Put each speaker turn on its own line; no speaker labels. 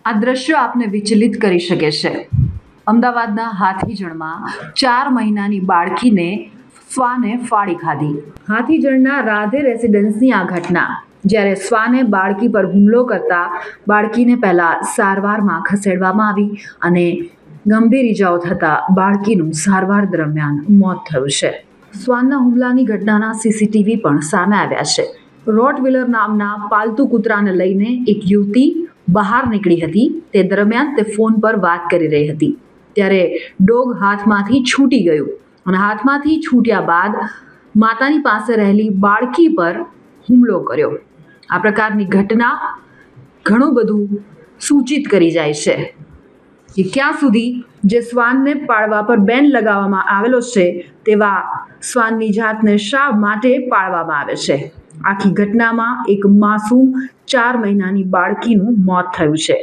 આ દ્રશ્ય આપને વિચલિત કરી શકે છે. અમદાવાદના હાથીજણમાં 4 મહિનાની બાળકીને શ્વાને ફાડી ખાધી. હાથીજણના રાધે રેસિડેન્સની આ ઘટના, જ્યારે શ્વાને બાળકી પર હુમલો કરતા બાળકીને પહેલા સારવારમાં ખસેડવામાં આવી અને ગંભીર ઇજાઓ થતાં બાળકીનું સારવાર દરમિયાન મોત થયું છે. શ્વાનના હુમલાની ઘટનાના સીસીટીવી પણ સામે આવ્યા છે. રોટવીલર નામના પાલતુ કૂતરાને લઈને એક યુવતી બહાર નીકળી હતી. તે દરમિયાન તે ફોન પર વાત કરી રહી હતી ત્યારે ડોગ હાથમાંથી છૂટી ગયું અને હાથમાંથી છૂટ્યા બાદ માતાની પાસે રહેલી બાળકી પર હુમલો કર્યો. આ પ્રકારની ઘટના ઘણું બધું સૂચિત કરી જાય છે કે ક્યાં સુધી જે શ્વાનને પાળવા પર બેન લગાવવામાં આવેલો છે તેવા શ્વાનની જાતને શા માટે પાળવામાં આવે છે. આખી ઘટનામાં એક માસૂમ 4 મહિનાની બાળકીનું મોત થયું છે.